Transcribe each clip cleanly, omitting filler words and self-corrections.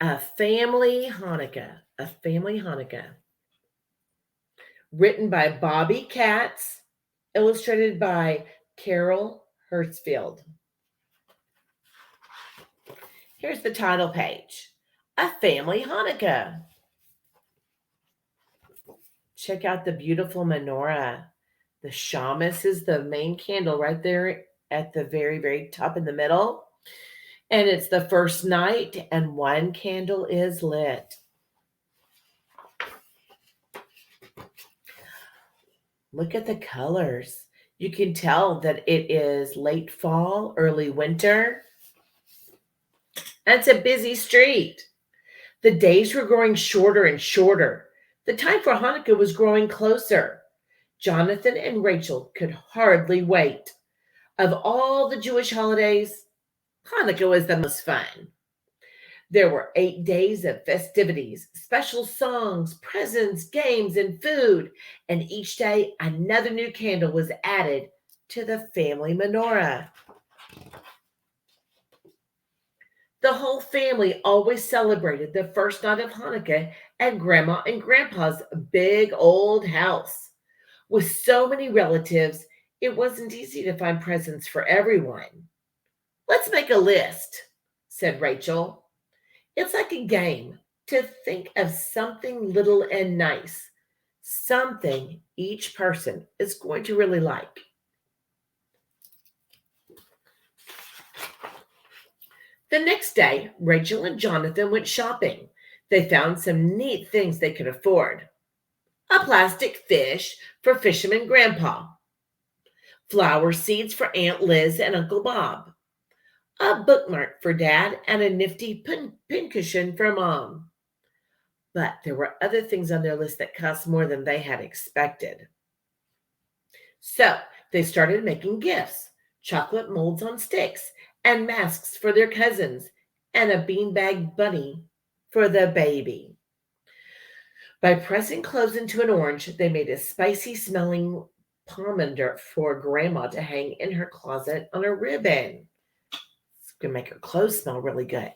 A Family Hanukkah. A Family Hanukkah. Written by Bobbi Katz, illustrated by Caryl Herzfeld. Here's the title page. A Family Hanukkah. Check out the beautiful menorah. The shamus is the main candle right there at the very, very top in the middle. And it's the first night, and one candle is lit. Look at the colors. You can tell that it is late fall, early winter. And it's a busy street. The days were growing shorter and shorter. The time for Hanukkah was growing closer. Jonathan and Rachel could hardly wait. Of all the Jewish holidays, Hanukkah was the most fun. There were 8 days of festivities, special songs, presents, games, and food. And each day, another new candle was added to the family menorah. The whole family always celebrated the first night of Hanukkah at Grandma and Grandpa's big old house. With so many relatives, it wasn't easy to find presents for everyone. Let's make a list, said Rachel. It's like a game to think of something little and nice, something each person is going to really like. The next day, Rachel and Jonathan went shopping. They found some neat things they could afford. A plastic fish for Fisherman Grandpa. Flower seeds for Aunt Liz and Uncle Bob. A bookmark for Dad and a nifty pincushion for Mom. But there were other things on their list that cost more than they had expected. So they started making gifts, chocolate molds on sticks, and masks for their cousins, and a beanbag bunny for the baby. By pressing cloves into an orange, they made a spicy smelling pomander for Grandma to hang in her closet on a ribbon. It's going to make her clothes smell really good.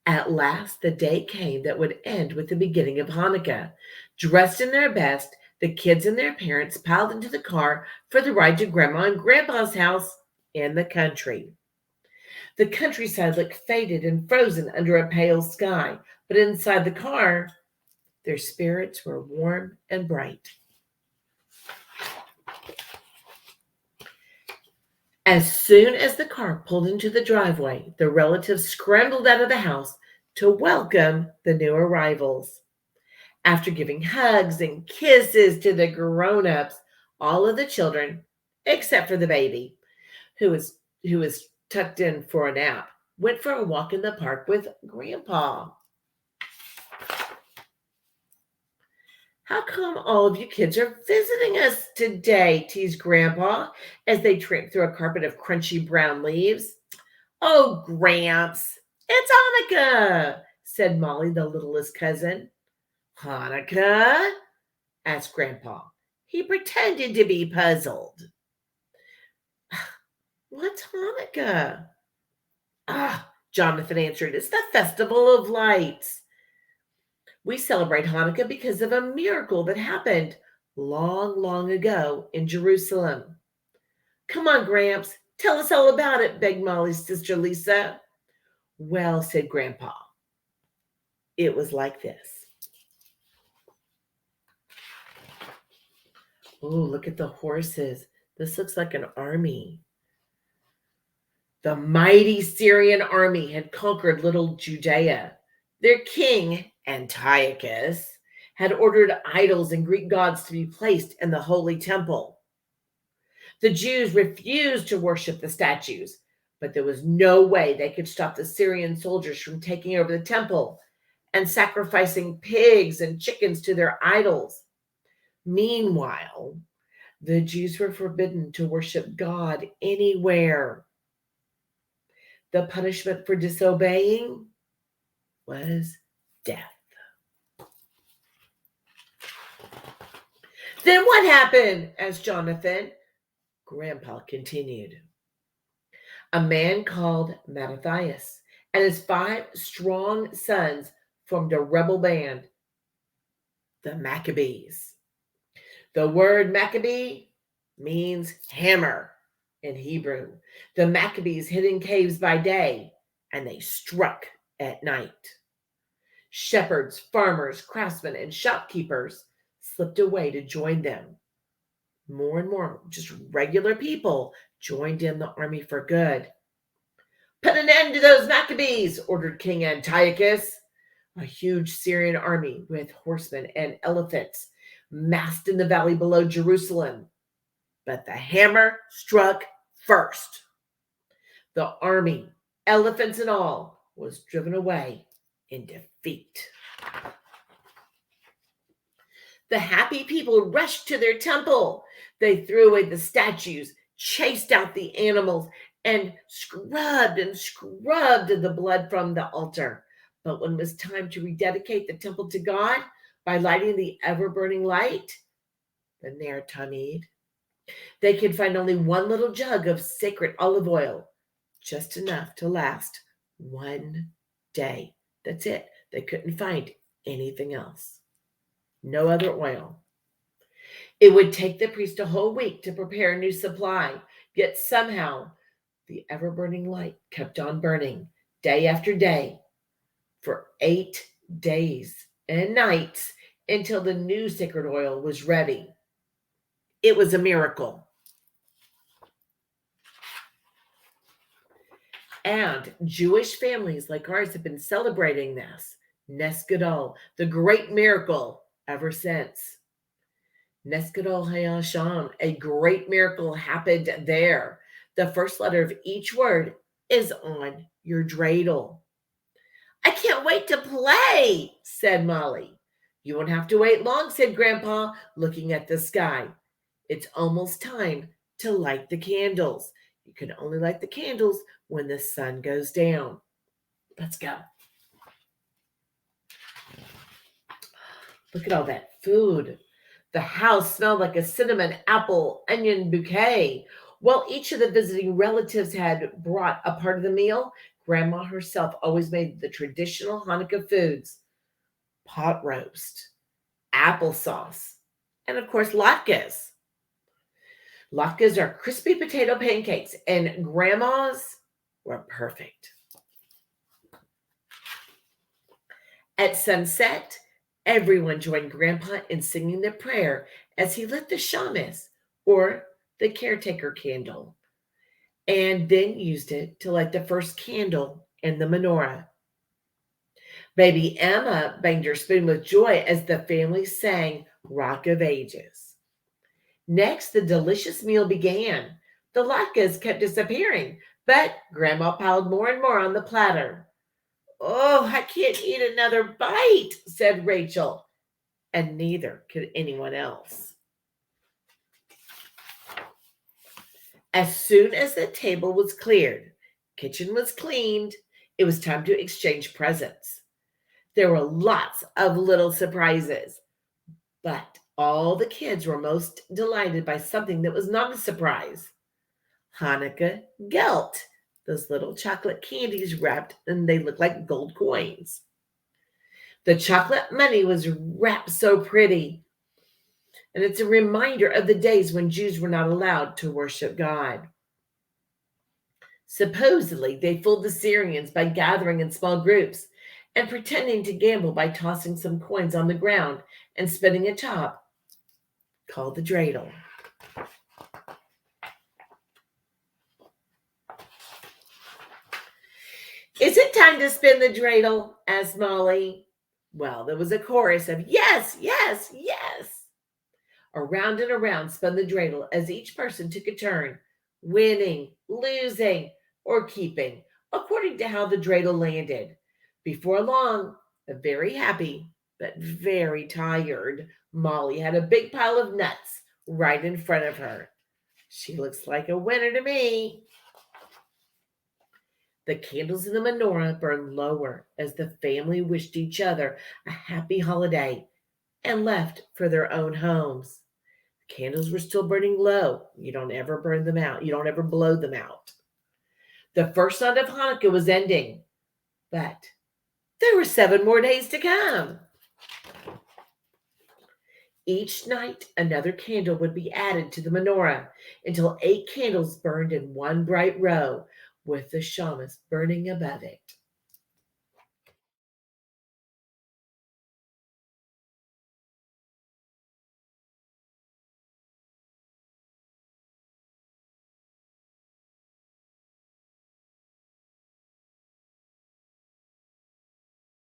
At last, the day came that would end with the beginning of Hanukkah. Dressed in their best, the kids and their parents piled into the car for the ride to Grandma and Grandpa's house in the country. The countryside looked faded and frozen under a pale sky, but inside the car, their spirits were warm and bright. As soon as the car pulled into the driveway, the relatives scrambled out of the house to welcome the new arrivals. After giving hugs and kisses to the grown-ups, all of the children, except for the baby, who was tucked in for a nap, went for a walk in the park with Grandpa. How come all of you kids are visiting us today? Teased Grandpa as they tramped through a carpet of crunchy brown leaves. Oh, Gramps, it's Hanukkah, said Molly, the littlest cousin. Hanukkah? Asked Grandpa. He pretended to be puzzled. What's Hanukkah? Jonathan answered, it's the festival of lights. We celebrate Hanukkah because of a miracle that happened long, long ago in Jerusalem. Come on, Gramps, tell us all about it, begged Molly's sister Lisa. Well, said Grandpa, it was like this. Oh, look at the horses. This looks like an army. The mighty Syrian army had conquered little Judea. Their king, Antiochus, had ordered idols and Greek gods to be placed in the holy temple. The Jews refused to worship the statues, but there was no way they could stop the Syrian soldiers from taking over the temple and sacrificing pigs and chickens to their idols. Meanwhile, the Jews were forbidden to worship God anywhere. The punishment for disobeying was death. Then what happened? Asked Jonathan. Grandpa continued. A man called Mattathias and his 5 strong sons formed a rebel band, the Maccabees. The word Maccabee means hammer in Hebrew. The Maccabees hid in caves by day, and they struck at night. Shepherds, farmers, craftsmen, and shopkeepers slipped away to join them. More and more, just regular people joined in the army for good. Put an end to those Maccabees, ordered King Antiochus. A huge Syrian army with horsemen and elephants massed in the valley below Jerusalem. But the hammer struck first. The army, elephants and all, was driven away in defeat. The happy people rushed to their temple. They threw away the statues, chased out the animals, and scrubbed the blood from the altar. But when it was time to rededicate the temple to God by lighting the ever-burning light, the Ner Tamid, they could find only one little jug of sacred olive oil, just enough to last one day. That's it. They couldn't find anything else. No other oil. It would take the priest a whole week to prepare a new supply, yet somehow the ever-burning light kept on burning day after day for 8 days and nights until the new sacred oil was ready. It was a miracle. And Jewish families like ours have been celebrating this, Nes Gadol, the great miracle, ever since. Nes Gadol Hayasham, a great miracle happened there. The first letter of each word is on your dreidel. I can't wait to play, said Molly. You won't have to wait long, said Grandpa, looking at the sky. It's almost time to light the candles. You can only light the candles when the sun goes down. Let's go. Look at all that food. The house smelled like a cinnamon, apple, onion bouquet. While each of the visiting relatives had brought a part of the meal, Grandma herself always made the traditional Hanukkah foods: pot roast, applesauce, and of course, latkes. Latkes are crispy potato pancakes, and Grandma's were perfect. At sunset, everyone joined Grandpa in singing the prayer as he lit the shamas, or the caretaker candle, and then used it to light the first candle in the menorah. Baby Emma banged her spoon with joy as the family sang Rock of Ages. Next, the delicious meal began. The latkes kept disappearing, but Grandma piled more and more on the platter. Oh, I can't eat another bite, said Rachel, and neither could anyone else. As soon as the table was cleared, kitchen was cleaned, it was time to exchange presents. There were lots of little surprises, but all the kids were most delighted by something that was not a surprise. Hanukkah Gelt, those little chocolate candies wrapped, and they looked like gold coins. The chocolate money was wrapped so pretty, and it's a reminder of the days when Jews were not allowed to worship God. Supposedly, they fooled the Syrians by gathering in small groups and pretending to gamble by tossing some coins on the ground and spinning a top called the dreidel. Is it time to spin the dreidel? Asked Molly. Well, there was a chorus of yes, yes, yes. Around and around spun the dreidel as each person took a turn, winning, losing, or keeping, according to how the dreidel landed. Before long, a very happy but very tired Molly had a big pile of nuts right in front of her. She looks like a winner to me. The candles in the menorah burned lower as the family wished each other a happy holiday and left for their own homes. The candles were still burning low. You don't ever burn them out. You don't ever blow them out. The first night of Hanukkah was ending, but there were 7 more days to come. Each night, another candle would be added to the menorah until 8 candles burned in one bright row with the shamas burning above it.